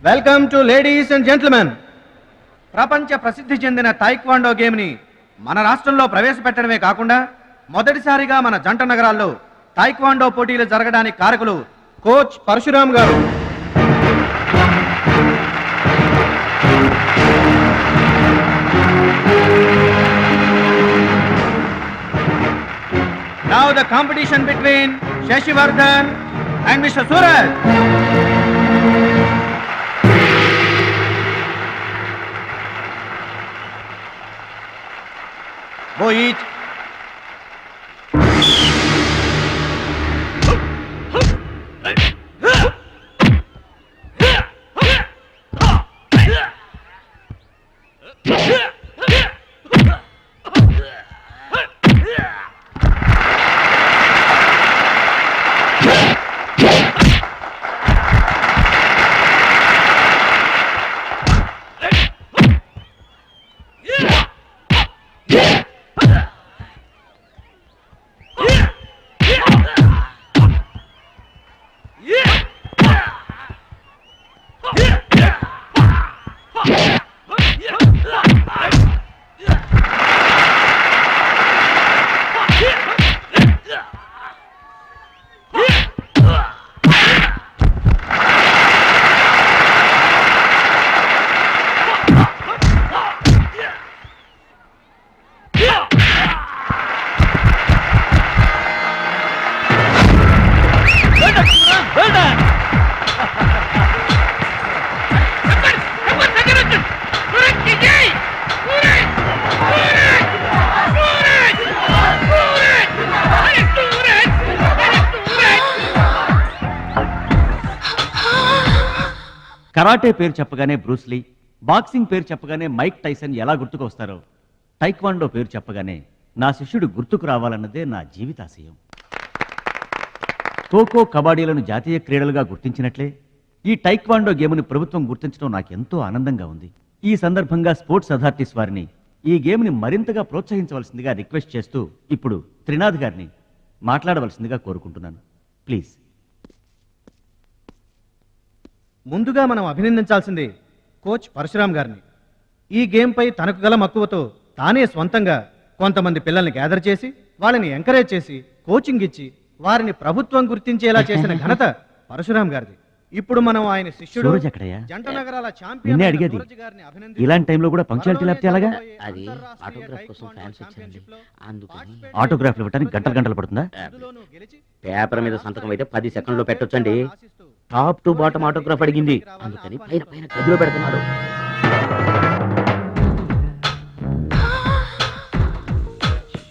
Welcome to ladies and gentlemen. ప్రపంచ ప్రసిద్ధి చెందిన టైక్వాండో గేమ్ని మన రాష్ట్రంలో ప్రవేశపెట్టడమే కాకుండా మొదటిసారిగా మన జంట నగరాల్లో టైక్వాండో పోటీలు జరగడానికి కారకులు కోచ్ పరశురామ్ గారు. Now the competition between Shashivardhan and Mr. Suraj. Go each. Karate పేరు చెప్పగానే బ్రూస్లీ, బాక్సింగ్ పేరు చెప్పగానే మైక్ టైసన్ ఎలా గుర్తుకొస్తారో, టైక్వాండో పేరు చెప్పగానే నా శిష్యుడు గుర్తుకు రావాలన్నదే నా జీవితాశయం. ఖోఖో, కబడ్డీలను జాతీయ క్రీడలుగా గుర్తించినట్లే ఈ టైక్వాండో గేమ్ని ప్రభుత్వం గుర్తించడం నాకెంతో ఆనందంగా ఉంది. ఈ సందర్భంగా స్పోర్ట్స్ అథారిటీస్ వారిని ఈ గేమ్ని మరింతగా ప్రోత్సహించవలసిందిగా రిక్వెస్ట్ చేస్తూ ఇప్పుడు త్రినాథ్ గారిని మాట్లాడవలసిందిగా కోరుకుంటున్నాను. ప్లీజ్. ముందుగా మనం అభినందించాల్సింది కోచ్ పరశురామ్ గారిని. ఈ గేమ్పై తనకు గల మక్కువతో తానే స్వంతంగా కొంతమంది పిల్లల్ని గ్యాదర్ చేసి వాళ్ళని ఎంకరేజ్ చేసి కోచింగ్ ఇచ్చి వారిని ప్రభుత్వం గుర్తించేలా చేసిన ఘనత పరశురామ్ గారిది. ఇప్పుడు మనం ఆయన శిష్యుడు జంట నగరాల ఛాంపియన్ అడిగేది ఇలాంటి టైంలో కూడా పంక్చువాలిటీ లేకపోతే ఎలాగా? అది ఆటోగ్రాఫ్ కోసం ఫ్యాన్స్ వచ్చారండి, అందుకని. ఆటోగ్రాఫ్లు ఇవ్వడానికి గంటలు పడుతుందా? పేపర్ మీద సంతకం అయితే 10 సెకండ్లో పెట్టొచ్చండి. టాప్ టు బాటమ్ ఆటోగ్రాఫ్ అడిగింది, అందుకని పైన పైన గదిలో పెడుతున్నాడు.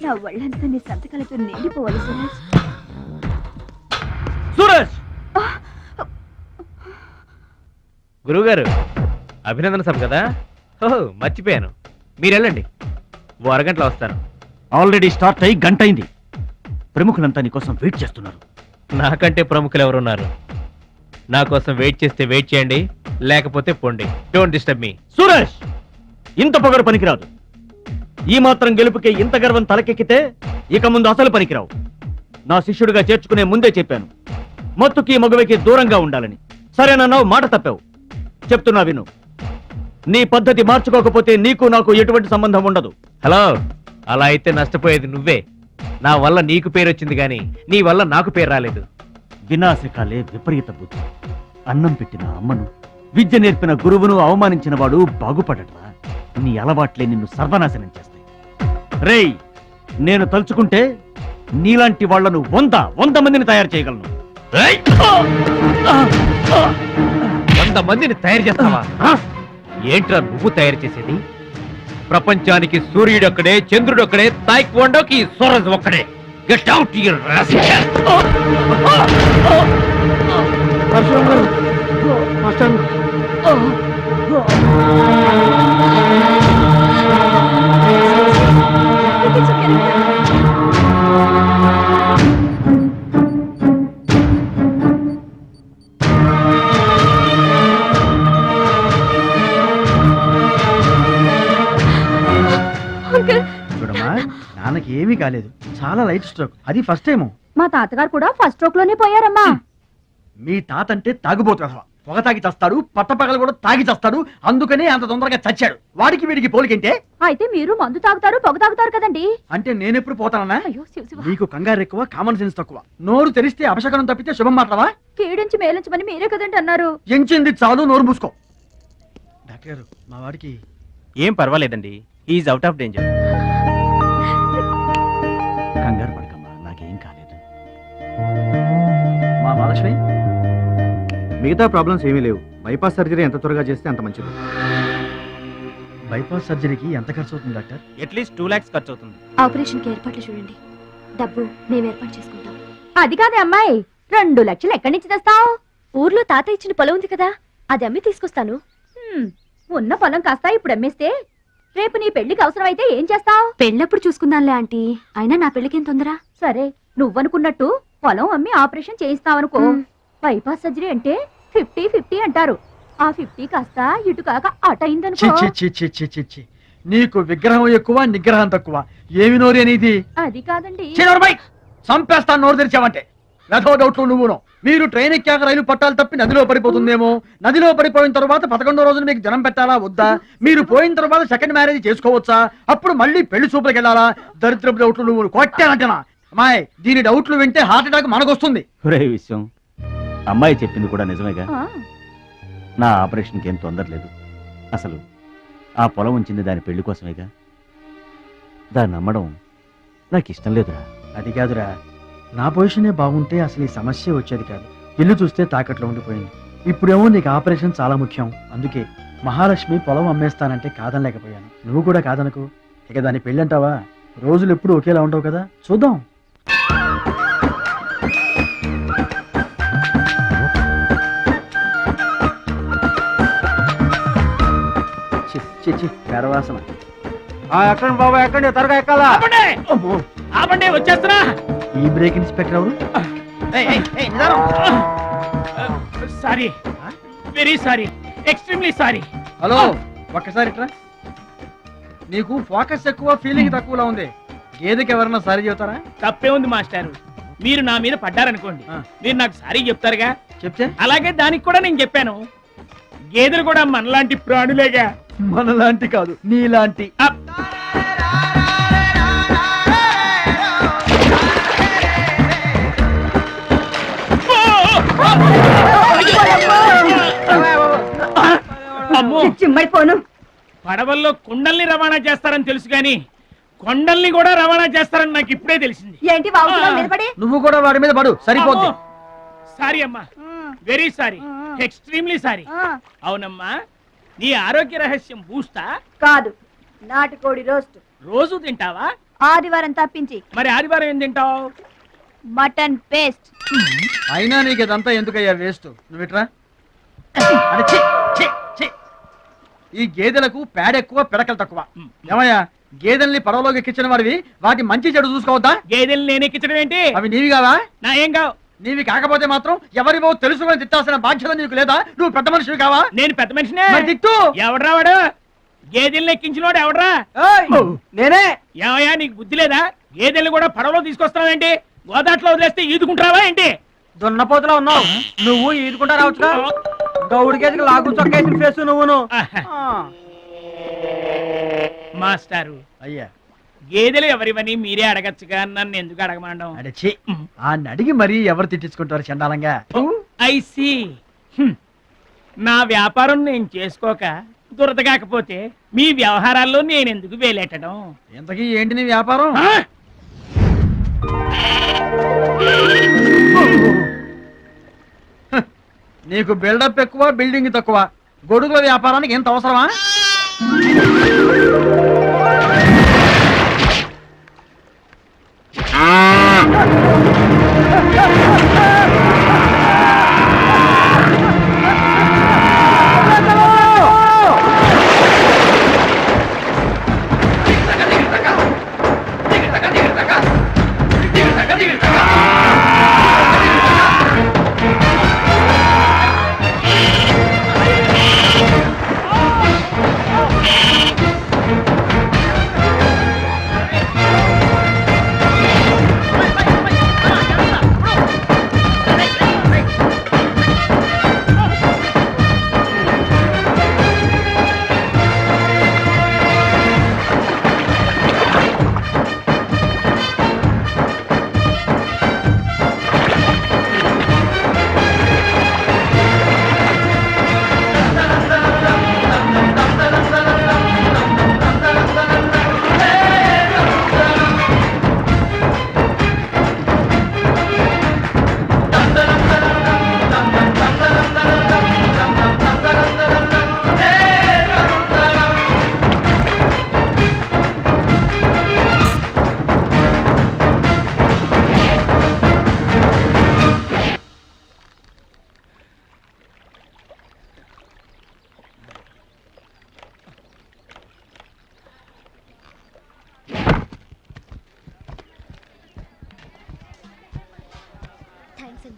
నా ఒళ్ళంతా నీ సంతకాలతో నిండిపోవాలి సురేష్. సూరజ్! గురువుగారు, అభినందన సభ కదా? ఓహో, మర్చిపోయాను. మీరు వెళ్ళండి, ఓ అరగంటలో వస్తాను. ఆల్రెడీ స్టార్ట్ అయ్యి గంట అయింది. ప్రముఖులంతా నీ కోసం వెయిట్ చేస్తున్నారు. నాకంటే ప్రముఖులు ఎవరున్నారు? నా కోసం వెయిట్ చేస్తే వెయిట్ చేయండి, లేకపోతే పోండి. Don't disturb me. సూరజ్, ఇంత పొగరు పనికిరాదు. ఈ మాత్రం గెలుపుకే ఇంత గర్వం తలకెక్కితే ఇక ముందు అసలు పనికిరావు. నా శిష్యుడిగా చేర్చుకునే ముందే చెప్పాను, మత్తుకి మగవికి దూరంగా ఉండాలని. సరేనన్నావు, మాట తప్పావు. చెప్తున్నా విను, నీ పద్ధతి మార్చుకోకపోతే నీకు నాకు ఎటువంటి సంబంధం ఉండదు. హలో, అలా అయితే నష్టపోయేది నువ్వే. నా వల్ల నీకు పేరు వచ్చింది కానీ నీ వల్ల నాకు పేరు రాలేదు. వినాశకాలే విపరీత బుద్ధి. అన్నం పెట్టిన అమ్మను, విద్య నేర్పిన గురువును అవమానించిన వాడు బాగుపడటరా? నీ అలవాట్లే నిన్ను సర్వనాశనం చేస్తాయి. రేయ్, నేను తలుచుకుంటే నీలాంటి వాళ్లను 100 మందిని తయారు చేయగలను. 100 మందిని తయారు చేస్తావా? ఏంట్రా నువ్వు తయారు చేసేది? ప్రపంచానికి సూర్యుడు ఒక్కడే, చంద్రుడు ఒక్కడే, టైక్వాండోకి సూరజ్ ఒక్కడే. Get out your rascal. చూడమ్మా, నాన్నకి ఏమీ కాలేదు, చాలా లైట్ స్ట్రోక్, అది ఫస్ట్ టైం. మా తాతగారు కూడా ఫస్ట్ స్ట్రోక్ లోనే పోయారమ్మా. మీ తాత అంటే తాగుబోతు అసలు పొగ తాగి చస్తాడు, పట్టపగలు కూడా తాగి చస్తాడు, అందుకనే అంత తొందరగా చచ్చాడు. వాడికి వీడికి పోలికంటే అయితే మీరు మందు తాగుతారు పొగ తాగుతారు కదండి. అంటే నేనెప్పుడు పోతానన్నా? అయ్యో శివ శివ. నీకు కంగారు ఎక్కువ, కామన్ సెన్స్ తక్కువ. నోరు తెరిస్తే అపశకనం తప్పితే శుభం మాట్లాడవా? కీడించి మేలించమని మీరే కదండి అన్నారు. ఎంచింది చాలు, నోరు మూసుకో. డాక్టర్ గారు, మా వాడికి ఏం పర్వాలేదండి, ఈజ్ అవుట్ ఆఫ్ డేంజర్. కంగారు పడకమ్మా, నాకేం కాలేదు. మా మహాలక్ష్మి మిగతా ప్రాబ్లమ్స్ ఏమీ లేవు. బైపాస్ సర్జరీ ఎంత త్వరగా చేస్తే అంత మంచిది. బైపాస్ సర్జరీకి ఎంత ఖర్చు అవుతుంది డాక్టర్? అట్లీస్ట్ 2 lakhs ఖర్చు అవుతుంది. ఆపరేషన్ కి ఏర్పాట్లు చూడండి, డబ్బు మేము ఏర్పాటు చేసుకుంటాం. అది కాదే అమ్మాయి, 2 లక్షలు ఎక్కడి నుంచి తెస్తావు? ఊర్లో తాత ఇచ్చిన పొలం ఉంది కదా, అది అమ్మి తీసుకొస్తాను. ఉన్న పొలం కాస్త ఇప్పుడు అమ్మేస్తే రేపు నీ పెళ్లికి అవసరమైతే ఏం చేస్తావు? పెళ్ళప్పుడు చూసుకుందాంలే ఆంటీ, అయినా నా పెళ్లికేం తొందర. సరే, నువ్వనుకున్నట్టు పొలం అమ్మి ఆపరేషన్ చేయిస్తావనుకో. బైపాస్ సర్జరీ అంటే 50-50 అంటారు. ఆ 50 కాస్త ఇటు కాక అటు అయిందనుకో. చి, చి, చి, చి, చి, చి. నీకు విగ్రహం ఎక్కువ, నిగ్రహం తక్కువ. ఏమి నోరు అనేది? అది కాదండి. చంపేస్తాను నోరు తెరిచావంటే. రథో డౌట్లు నువ్వును. మీరు ట్రైన్ ఎక్కాక రైలు పట్టాలు తప్పి నదిలో పడిపోతుందేమో. నదిలో పడిపోయిన తర్వాత 11వ రోజున మీకు జనం పెట్టాలా వద్దా? మీరు పోయిన తర్వాత సెకండ్ మ్యారేజ్ చేసుకోవచ్చా? అప్పుడు మళ్ళీ పెళ్లి చూపులకు వెళ్ళాలా? దరిద్రపు డౌట్లు నువ్వు కొట్టానంటనా? అమ్మాయి, దీని డౌట్లు వింటే హార్ట్ అటాక్ మనకొస్తుంది. ఒరే విషయం, అమ్మాయి చెప్పింది కూడా నిజమేగా. ఆ, నా ఆపరేషన్కి ఏం తొందర లేదు. అసలు ఆ పొలం ఉంచింది దాని పెళ్లి కోసమేగా. దాన్ని నమ్మడం నాకు ఇష్టం లేదురా. అది కాదురా, నా పొజిషనే బాగుంటే అసలు ఈ సమస్య వచ్చేది కాదు. ఇల్లు చూస్తే తాకట్లో ఉండిపోయింది. ఇప్పుడేమో నీకు ఆపరేషన్ చాలా ముఖ్యం. అందుకే మహాలక్ష్మి పొలం అమ్మేస్తానంటే కాదనలేకపోయాను. నువ్వు కూడా కాదనకు. ఇక దాని పెళ్ళంటావా? రోజులు ఎప్పుడు ఒకేలా ఉండవు కదా, చూద్దాం. గర్వాసన. ఎక్కండి బాబా, ఎక్కండి, త్వరగా ఎక్కాలా. ఆపండి, వచ్చేస్తున్నా. ఈ బ్రేక్ ఇన్స్పెక్టర్ ఎవరు? Sorry, very sorry, extremely sorry. Hello, ఒక్కసారి ఇట్రా. నీకు ఫోకస్ ఎక్కువ, ఫీలింగ్ తక్కువలా ఉంది. గేదెకి ఎవరన్నా సారీ చెబుతారా? తప్పే ఉంది మాస్టారు. మీరు నా మీద పడ్డారనుకోండి, ఆ. మీరు నాకు సారీ చెప్తారుగా. చెప్తే అలాగే దానికి కూడా నేను చెప్పాను. గేదెలు కూడా మనలాంటి ప్రాణులేగా. మనలాంటి కాదు, నీలాంటి. అప్. అమ్మో, చిమ్మైపోను. పడవల్లో కుండల్ని రవాణా చేస్తారని తెలుసు గాని కొండల్ని కూడా రవాణా చేస్తారని నాకు ఇప్పుడే తెలిసింది. ఏంటి బాగుంటున్నావు నిలబడి? నువ్వు కూడా వాడి మీద పడు, సరిపోద్ది. సారీ అమ్మా, వెరీ సారీ, ఎక్స్ట్రీమ్లీ సారీ. అవునమ్మా, నీ ఆరోగ్య రహస్యం బూస్తా? కాదు, నాటుకోడి రోస్ట్. రోజు తింటావా? ఆదివారం తప్పించి. మరి ఆదివారం ఏం తింటావు? Mutton paste. అయినా నీకు ఇదంతా ఎందుకయ్యా వేస్ట్? నువ్వు ఇట్రా. అరే, ఛీ, ఛీ, ఛీ. ఈ గేదెలకు పేడ ఎక్కువ, పిడకలు తక్కువ. ఏమయ్యా, గేదెల్ని పడవలోకి ఎక్కించిన వాడివి, వాటి మంచి చెడు చూసుకోవద్దా? గేదెలు నేను ఎక్కించడం ఏంటి? అవి నీవి కావా? నా ఏం కావు. నీవి కాకపోతే మాత్రం ఎవరివో తెలుసుకొని తిట్టాల్సిన బాధ్యత నీకు లేదా? నువ్వు పెద్ద మనిషివి కావా? నేను పెద్ద మనిషినే. మరి తిట్టు. ఎవడ్రా వాడు? గేదెల్ని ఎక్కించినోడు ఎవడ్రా? నేనే. ఏమయ్యా, నీకు బుద్ధి లేదా? గేదెల్ని కూడా పడవలో తీసుకొస్తున్నావేంటి? గోదాట్లో వదిలేస్తే ఈదుకుంటావా ఏంటి? దున్నపోతులో ఉన్నావు నువ్వు, ఈదుకుంటా రావచ్చుగా. గౌడి గేదెకి లాగు చొక్కేసిన ఫేస్ నువ్వును. మాస్టారు, అయ్యా, గేదెలు ఎవరివని మీరే అడగచ్చుగా, నన్ను ఎందుకు అడగమండం? అడచి ఆ అడిగి మరీ ఎవరు తిట్టించుకుంటారు చండాలంగా? I see. నా వ్యాపారం నేను చేసుకోక దురద కాకపోతే మీ వ్యవహారాల్లో నేను ఎందుకు వేలెట్టడం? ఇంతకీ ఏంటి నీ వ్యాపారం? ఆ? నీకు బిల్డప్ ఎక్కువ, బిల్డింగ్ తక్కువ. గొడుగుల వ్యాపారానికి ఎంత అవసరమా?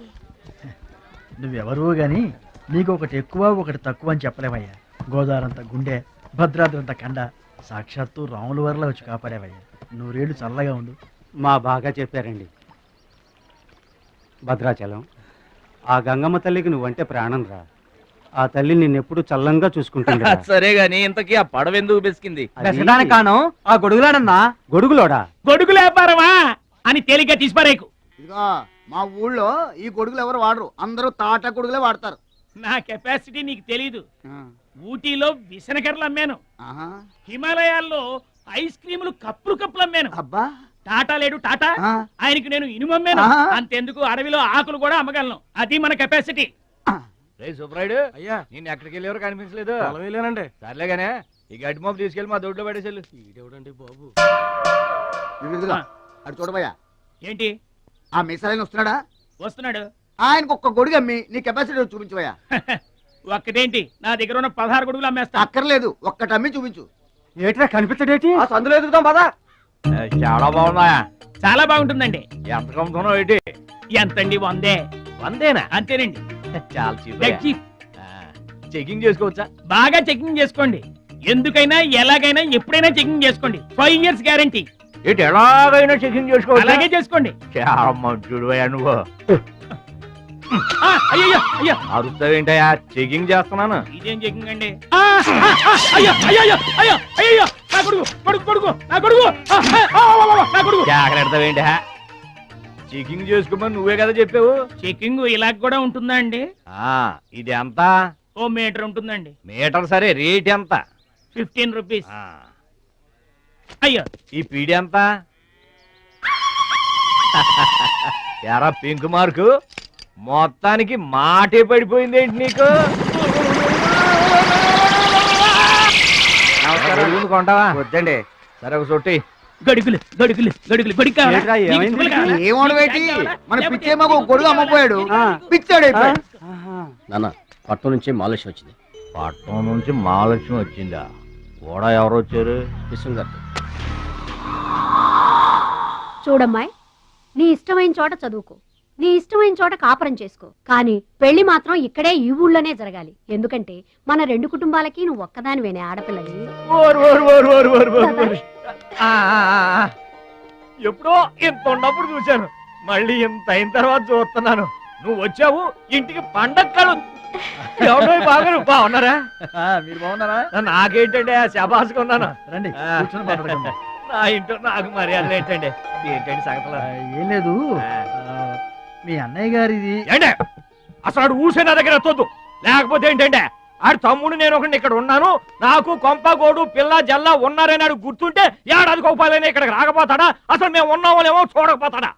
లేదండి. నువ్వెవరూ గాని నీకు ఒకటి ఎక్కువ ఒకటి తక్కువ అని చెప్పలేవయ్యా. గోదావరంత గుండె, భద్రాద్రంత కండ, సాక్షాత్తు రాముల వరలో వచ్చి కాపాడేవయ్యా. నూరేళ్ళు చల్లగా ఉండు. మా బాగా చెప్పారండి. భద్రాచలం, ఆ గంగమ్మ తల్లికి నువ్వంటే ప్రాణం రా. ఆ తల్లి నిన్నెప్పుడు చల్లంగా చూసుకుంటుంది. సరే గాని ఇంతకీ ఆ పడవ ఎందుకు బెసికింది? కారణం ఆ గొడుగులాడన్నా. గొడుగులోడా? గొడుగు లేపారమా అని తేలిగ్గా తీసిపారేకు. ఇదిగో మా ఊళ్ళో ఈ గొడుగులు ఎవరు వాడరు, అందరూ తాటా గొడుగులే వాడతారు. నా కెపాసిటీ నీకు తెలీదు. ఊటీలో విసనకర్రలు అమ్మాను, ఆహా. హిమాలయాల్లో ఐస్ క్రీములు కప్పులు అమ్మాను. అబ్బా టాటా లేడు టాటా, ఆ. ఆయనకి నేను ఇనుము అమ్మాను. ఆహా. అంతెందుకు అడవిలో ఆకులు కూడా అమ్మగలను. అది మన కెపాసిటీ. రే సుబ్రాయుడు, అయ్యా నేను ఎక్కడికి వెళ్ళేవారు కనిపించలేదు. వెళ్ళానండి. సర్లేగానే ఈ గడ్డి మోపు తీసుకెళ్ళి మా దొడ్లో పడేసేళ్ళు. ఇదేవిడండి బాబు. ఇదిగో అటు చూడబోయా, ఏంటి ఆ మిసలైన వస్తున్నాడా? వస్తున్నాడు. ఆయనకు ఒక్క గొడుగు అమ్మి నీ కెపాసిటీ చూపించబోయా. ఒక్కటేంటి, నా దగ్గర ఉన్న 16 గొడుగులు అమ్మేస్తా. అక్కర్లేదు, ఒక్కటి అమ్మి చూపించు. ఏట్రా కనిపించడేటి? ఆ సందులో ఎదుగుతాం పదా. చాలా బాగున్నాయా? చాలా బాగుంటుందండి. ఎంత కమ్ముతున్నావు ఏంటి? ఎంతండి? 100. 100 అంతేనండి. చాలా Dead cheap. చెకింగ్ చేసుకోవచ్చా? బాగా చెకింగ్ చేసుకోండి. ఎందుకైనా ఎలాగైనా ఎప్పుడైనా చెకింగ్ చేసుకోండి. 5 years గ్యారంటీ. ఏంటి ఎలాగైనా చెకింగ్ చేసుకోవచ్చా? అలాగే చేసుకోండి. చాలా మంచుడు నువ్వు. అయ్యో అయ్యో, అరుస్తావేంటయా? చెకింగ్ చేస్తున్నాను. ఇదేం చెకింగ్ అండి? అయ్యో అయ్యో అయ్యో అయ్యో, నా కొడుకు కొడుకు కొడుకు నా కొడుకు, నా కొడుకు. జాగ్రత్తవేంటి? చెకింగ్ చేసుకోమని నువ్వే కదా చెప్పావు. చెకింగ్ ఇలా కూడా ఉంటుందా అండి? ఇది ఎంత? ఓ మీటర్ ఉంటుందండి. మీటర్ సరే, రేట్ ఎంత? 15 రూపీస్. అయ్యో, ఈ పీడి ఎంత? ఎరా పింక్ మార్కు, మొత్తానికి మాటే పడిపోయింది ఏంటి నీకు? కొంటావా? వద్దండి. సరే ఒక సొట్టి. గడుగులు గడుగులు గడుగులు గొడుగు కావాలా? ఏంట్రా, నీకు ఏమైంది? తువ్వలు కావాలా? ఏమోడవేటి, మన లేకపోతే పిచ్చే మాకు గొడుగు అమ్మపోయాడు, పిచ్చాడు అయిపోయాడు. నాన్న పట్నం నుంచి మాలేశ్వరం వచ్చింది. పట్నం నుంచి మహాలక్ష్మి వచ్చిందా? కూడా ఎవరు వచ్చారు? విశ్వం గారు. చూడమ్మాయి, నీ ఇష్టమైన చోట చదువుకో, నీ ఇష్టమైన చోట కాపురం చేసుకో, కానీ పెళ్లి మాత్రం ఇక్కడే ఈ ఊళ్ళోనే జరగాలి. ఎందుకంటే మన 2 కుటుంబాలకి నువ్వు ఒక్కదానివేనే ఆడపిల్లని. ఎప్పుడో ఇంత ఉన్నప్పుడు చూశాను, మళ్ళీ ఇంత అయిన తర్వాత చూస్తున్నాను. నువ్వు వచ్చావు ఇంటికి పండగ కలు. ఎవరో బాగున్నారా? మీరు బాగున్నారా? నాకేంటండి శబాసుగా ఉన్నాను. రండి ఆ. కూర్చొని మాట్లాడుకుందాం. నా ఇంట్లో నాకు మర్యాదలు ఏంటండి? ఏంటండి సంగతులు? ఏం లేదు, మీ అన్నయ్య గారిది. ఏంటే అసలు ఆడు ఊసే నా దగ్గర ఎత్తొద్దు. లేకపోతే ఏంటంటే ఆడు తమ్ముడు నేను ఒకటి ఇక్కడ ఉన్నాను, నాకు కొంపగోడు పిల్ల జల్ల ఉన్నారని ఆడు గుర్తుంటే ఏడాది కోపాలని ఇక్కడికి రాకపోతాడా? అసలు మేము ఉన్నామోలేమో చూడకపోతాడా?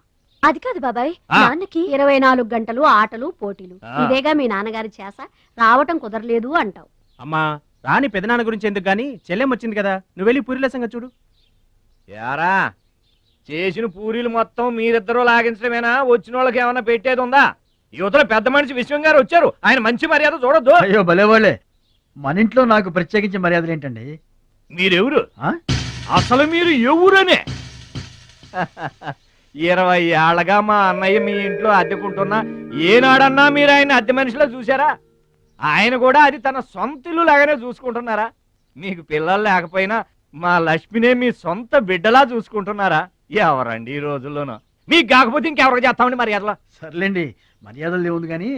అది కాదు బాబాయ్, ఆ. నాన్నకి 24 గంటలు ఆటలు పోటీలు. ఆ. ఇదేగా మీ నాన్నగారి చేస, రావటం కుదరలేదు అంటావు. అమ్మా రాని పెదనాన్న గురించి ఎందుకు గాని, చెల్లెం వచ్చింది కదా, నువ్వు వెళ్ళి పూరిల సంగతి చూడు. యారా చేసిన పూరీలు మొత్తం మీరిద్దరూ లాగించడమేనా? వచ్చిన వాళ్ళకి ఏమన్నా పెట్టేది ఉందా? యువతలో పెద్ద మనిషి విశ్వం గారు వచ్చారు, ఆయన మంచి మర్యాద చూడొద్దు. అయ్యో భలే వాళ్ళే, మన ఇంట్లో నాకు ప్రత్యేకించి మర్యాదలు ఏంటండి? మీరెవరు? ఆ? అసలు మీరు ఎవరనే? 20 ఏళ్ళగా మా అన్నయ్య మీ ఇంట్లో అద్దెకుంటున్నా ఏనాడన్నా మీరు ఆయన అద్దె మనిషిలో చూసారా? ఆయన కూడా అది తన సొంత ఇల్లు లాగానే చూసుకుంటున్నారా? మీకు పిల్లలు లేకపోయినా మా లక్ష్మినే మీ సొంత బిడ్డలా చూసుకుంటున్నారా? ఎవరండి ఈ రోజుల్లోనూ? మీకు కాకపోతే ఇంకెవరికి చేస్తామండి మర్యాదలో? సర్లేండి, మర్యాదలు లేవుంది కానీ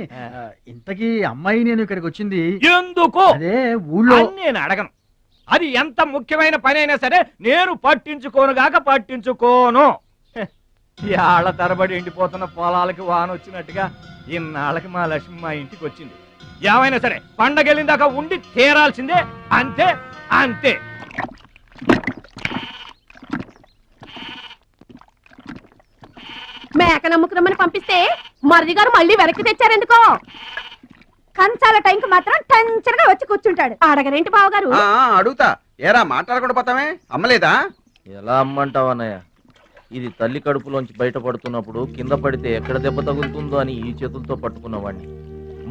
ఇంతకీ అమ్మాయి నేను ఇక్కడికి వచ్చింది ఎందుకు అదే ఊళ్ళో. అని నేను అడగను. అది ఎంత ముఖ్యమైన పని అయినా సరే నేను పట్టించుకోనుగాక పట్టించుకోను. ఏళ్ల తరబడి ఎండిపోతున్న పొలాలకి వాన వచ్చినట్టుగా ఇన్నాళ్ళకి మా లక్ష్మి మా ఇంటికి వచ్చింది. ఏమైనా సరే పండగెళ్ళిన దాకా ఉండి తీరాల్సిందే, అంతే అంతే. మేక నమ్ముకురమ్మని పంపిస్తే మరిది గారు మళ్ళీ వెనక్కి తెచ్చారెందుకో? కంచాల టైంకి మాత్రం టెన్షన్గా వచ్చి కూర్చుంటాడు. అడగరేంటి బావగారు? అడుగుతా, ఏరా మాట్లాడకుండా పోతామే, అమ్మలేదా? ఎలా అమ్మంటావన్నయ్య? ఇది తల్లి కడుపులోంచి బయటపడుతున్నప్పుడు కింద పడితే ఎక్కడ దెబ్బ తగులుతుందో అని ఈ చేతులతో పట్టుకున్నవాడిని,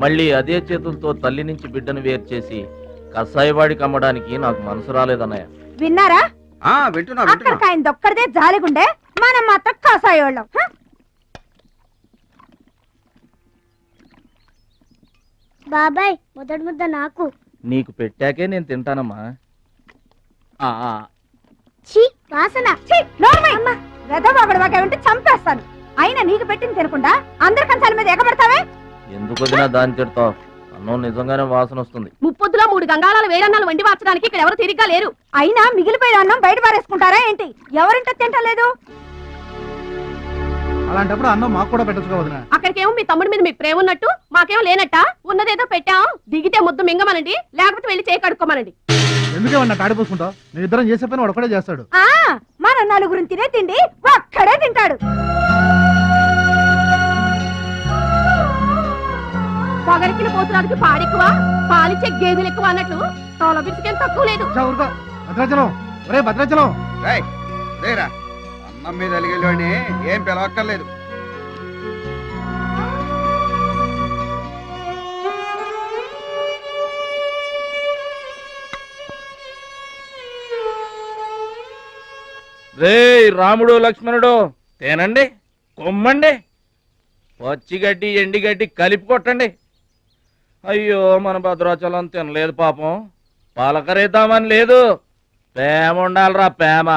మళ్ళీ అదే చేతులతో తల్లి నుంచి బిడ్డను వేరు చేసి కసాయివాడికి అమ్మడానికి నాకు మనసు రాలేదన్నయ్య. విన్నారా? వింటున్నా అక్కడికి ఆయన దొక్కడిదే జాలిగుండే, మనం మాత్రం కాసాయోళ్ళం. బాబాయ్ మొదటి ముద్ద నాకు. నీకు పెట్టాకే నేను తింటానమ్మా. ఛీ వాసన. ఉంటే చంపేస్తాను. అయినా నీకు పెట్టింది తినకుండా అందరి కంచాల మీద ఎగబడతావే. ఎందుకు వదినా దాన్ని తిడతావు? అన్నం నిజంగానే వాసన వస్తుంది. ముప్పొద్దులో 3 గంగాళాల వేరన్నాలు వండి మార్చడానికి ఇక్కడ ఎవరు తిరిగ్గా లేరు. అయినా మిగిలిపోయిన అన్నం బయట పారేసుకుంటారా ఏంటి? ఎవరింటో తింటలేదు. అలాంటప్పుడు అన్నం మాకు కూడా పెట్టచ్చు వదినా. అక్కడికేమో మీ తమ్ముడి మీద మీకు ప్రేమ ఉన్నట్టు మాకేమో లేనట్ట. ఉన్నదేదో పెట్టాం, దిగితే ముద్దు మింగమనండి, లేకపోతే వెళ్ళి చేయి కడుక్కోమనండి. ఎందుకేమన్నా తాడిపోసుకుంటావు? నేను ఇద్దరం చేసే పని వాడు ఒకడే చేస్తాడు. మన నలుగురిని తినే తిండి ఒక్కడే తింటాడు. పొగరికిన పోతురానికి పాడెక్కువ, పాలిచ్చే గేదెలు ఎక్కువ అన్నట్లు తోల బిడ్డకేం తక్కువ లేదు. భద్రాచలం, ఒరే భద్రాచలం. రేరా అన్నం మీద అలిగేలోని ఏం పిలవక్కర్లేదు. రే రాముడు లక్ష్మణుడు తేనండి, కొమ్మండి, పచ్చిగడ్డి ఎండిగడ్డి కలిపి కొట్టండి. అయ్యో మన భద్రాచలం తినలేదు పాపం. పలకరేద్దామని లేదు, ప్రేమ ఉండాలిరా ప్రేమ.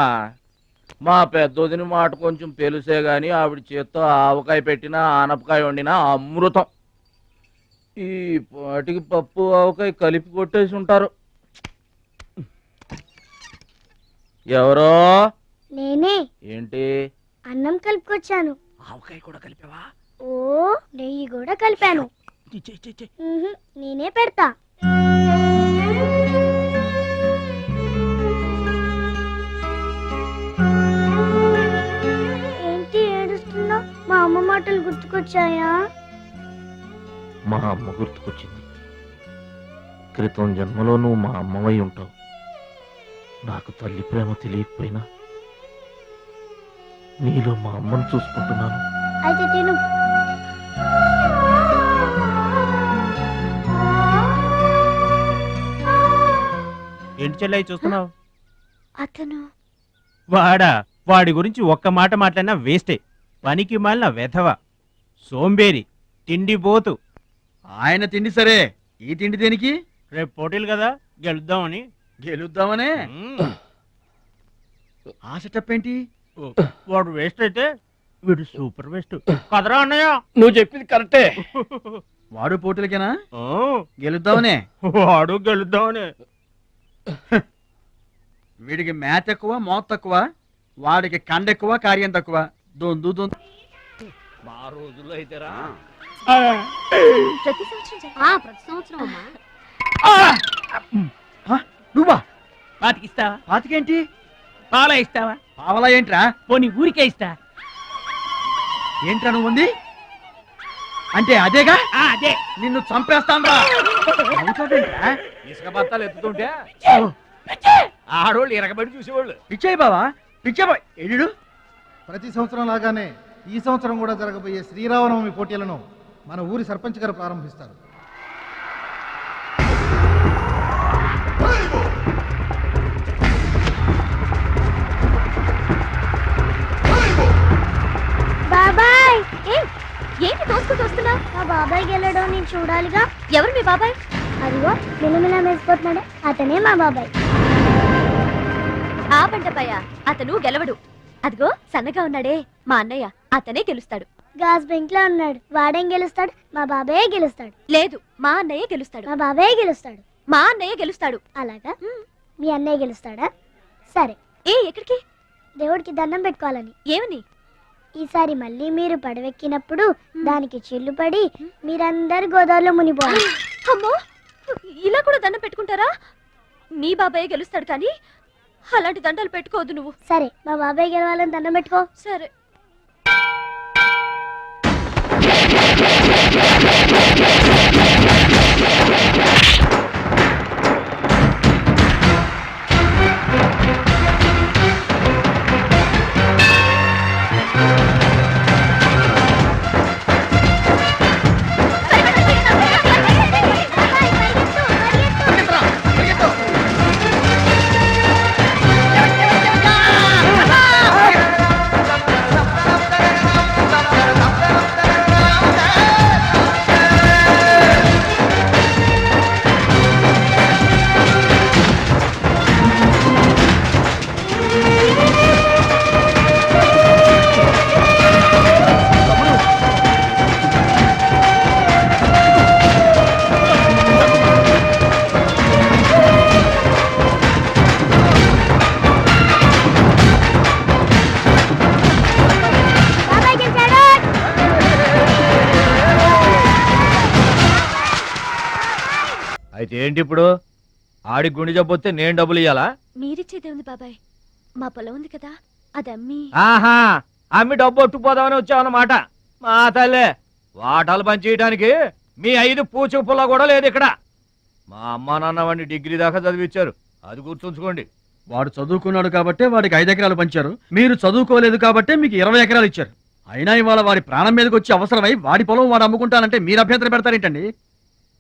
మా పెద్దోదిని మాట కొంచెం పెలుసే గాని ఆవిడ చేత్తో ఆవకాయ పెట్టినా ఆనపకాయ వండినా అమృతం. ఈ పాటికి పప్పు ఆవకాయ కలిపి కొట్టేసి ఉంటారు. ఎవరో నేనే. ఏంటి అన్నం కలుపుకొచ్చాను. ఆవకాయ కూడా కలిపావా? ఓ నెయ్యి కూడా కలిపాను. నేనే పెడతా. ఏంటి ఏడుస్తున్నావు? మా అమ్మ మాటలు గుర్తుకొచ్చాయా? మా అమ్మ గుర్తుకొచ్చింది. క్రితం జన్మలో నువ్వు మా అమ్మవై ఉంటావు. నాకు తల్లి ప్రేమ తెలియకపోయినా నీలో మా అమ్మను చూసుకుంటున్నాను. అయితే తిను. ఏంటి చెల్లయ్య చూస్తున్నావు? అతను వాడి గురించి ఒక్క మాట మాట్లాడినా వేస్టే. పనికి మాలిన వెధవ, సోంబేరి, తిండి పోతు. ఆయన తిండి సరే, ఈ తిండి దేనికి? రేపు పోటీలు కదా, గెలుద్దామని. గెలుద్దామనే? ఆ సెటప్ ఏంటి? వాడు వేస్ట్ అయితే వీడు సూపర్ వేస్ట్ కదరా అన్నయ్య. నువ్వు చెప్పింది కరెక్టే. వాడు పోటీలకేనా? గెలుద్దామనే? వాడు గెలుద్దామనే. వీడికి మ్యాథ్ ఎక్కువ, మోత్ తక్కువ. వాడికి కండ ఎక్కువ, కార్యం తక్కువ. దొందు దొందు. మా రోజుల్లో అయితేరా ప్రతి సంవత్సరం అమ్మా. నువ్వా? పాతికిస్తావా? పాతికేంటి? పాల ఇస్తావా? పావలా ఏంట్రా? పోనీ ఊరికే ఇస్తా. ఏంట్రా నువ్వు ఉంది అంటే అదేగా? అదే. నిన్ను చంపేస్తాన్రా. ఇసుక బత్తాలు ఎత్తుతుంటే ఆడోళ్ళు ఇరగబడి చూసేవాళ్ళు. పిచ్చాయి బావా, పిచ్చాయి ఎడు. ప్రతి సంవత్సరం లాగానే ఈ సంవత్సరం కూడా జరగబోయే శ్రీరామనవమి పోటీలను మన ఊరి సర్పంచ్ గారు ప్రారంభిస్తారు. బాబాయ్ ఏంటి తోసుకుంటూ వస్తున్నావు? మా బాబాయ్ గెలడం నేను చూడాలిగా. ఎవరు మీ బాబాయ్? అదిగో మిలమిలా మెసిపోతున్నాడు, అతనే మా బాబాయ్. ఆ పంటపయ్య అతను గెలవడు. అదిగో సన్నగా ఉన్నాడే మా అన్నయ్య, అతనే గెలుస్తాడు. గాజ్ బెంక్ లో ఉన్నాడు, వాడేం గెలుస్తాడు? మా బాబాయ్ గెలుస్తాడు. లేదు, మా అన్నయ్య గెలుస్తాడు. మా బాబాయ్ గెలుస్తాడు. మా అన్నయ్య గెలుస్తాడు. అలాగా? మీ అన్నయ్య గెలుస్తాడా? సరే. ఎక్కడికి? దేవుడికి దండం పెట్టుకోవాలని. ఏమని? ఈసారి మళ్ళీ మీరు పడవెక్కినప్పుడు దానికి చిల్లు పడి మీరందరు గోదావరిలో మునిపోవాలి. అమ్మో, ఇలా కూడా దండం పెట్టుకుంటారా? మీ బాబాయ్ గెలుస్తాడు కానీ అలాంటి దండాలు పెట్టుకోవద్దు నువ్వు. సరే, మా బాబాయ్ గెలవాలని దండం పెట్టుకో. సరే. అయితే ఏంటి ఇప్పుడు ఆడి గుండె జబ్బు వస్తే నేను డబ్బులు ఇయ్యాలా? మీరిచ్చేదే ఉంది బాబాయ్. మా పొలం ఉంది కదా, అది అమ్మి. ఆహా, అమ్మి డబ్బు ఒట్టుకుపోదామని వచ్చావన్నమాట. మా తల్లే, వాటాలు పంచేయడానికి మీ 5 పూచు పుల్ల కూడా లేదు ఇక్కడ. మా అమ్మా నాన్న వాడిని డిగ్రీ దాకా చదివించారు, అది గుర్తుంచుకోండి. వాడు చదువుకున్నాడు కాబట్టే వాడికి 5 ఎకరాలు పంచారు, మీరు చదువుకోలేదు కాబట్టే మీకు 20 ఎకరాలు ఇచ్చారు. అయినా ఇవాళ వాడి ప్రాణం మీదకి వచ్చి అవసరమై వాడి పొలం వాడు అమ్ముకుంటానంటే మీరు అభ్యంతరం పెడతారేంటండి?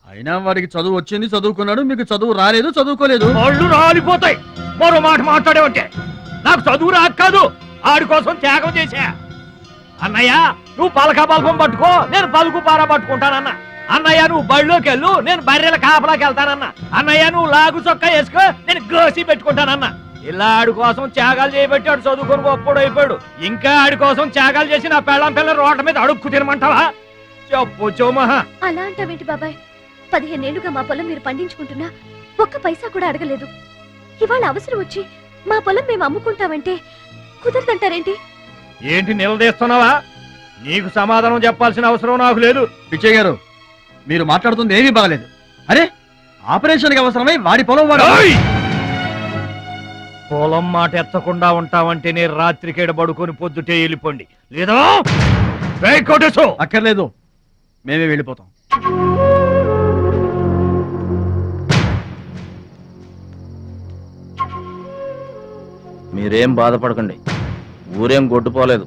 అయినా వాడికి చదువు వచ్చింది, చదువుకున్నాడు, మీకు చదువు రాలేదు, చదువుకోలేదు. వాళ్ళు రాలిపోతాయి మరో మాట మాట్లాడేవంటే. నాకు చదువు రాక కాదు, ఆడి కోసం త్యాగం చేశా. అన్నయ్య నువ్వు పలక బల్పం పట్టుకో, నేను పలుకు పార పట్టుకుంటానన్న. అన్నయ్య నువ్వు బళ్ళోకి వెళ్ళు, నేను బర్రెల కాపలాకి వెళ్తానన్న. అన్నయ్య నువ్వు లాగు చొక్కా వేసుకో, నేను గోసి పెట్టుకుంటానన్న. ఇలా ఆడి కోసం త్యాగాలు చేయబట్టి ఆడు చదువుకొని గొప్పడు అయిపోయాడు. ఇంకా ఆడి కోసం త్యాగాలు చేసి నా పెళ్ళం పిల్ల రోడ్ల మీద అడుక్కు తినమంటావా? చెప్పు చోమహా. అలా అంటావేంటి బాబాయ్? 15 ఏళ్లుగా మా పొలం మీరు పండించుకుంటున్నా ఒక్క పైసా కూడా అడగలేదు. ఇవాళ అవసరం వచ్చి మా పొలం మేము అమ్ముకుంటామంటే కుదరదంటారేంటి? ఏంటి నిలదీస్తున్నావా? నీకు సమాధానం చెప్పాల్సిన అవసరం నాకు లేదు. పిచ్చయ్య గారు, మీరు మాట్లాడుతుంది ఏమీ బాగలేదు. అరే, ఆపరేషన్కి అవసరమై వాడి పొలం వాడు. ఓయ్! పొలం మాట ఎత్తకుండా ఉంటావంటే నేను రాత్రికేడ పడుకొని పొద్దుటే వెళ్ళిపోండి, లేదా కొట్టేసు. అక్కర్లేదు, మేమే వెళ్ళిపోతాం. మీరేం బాధపడకండి, ఊరేం గొడ్డుపోలేదు.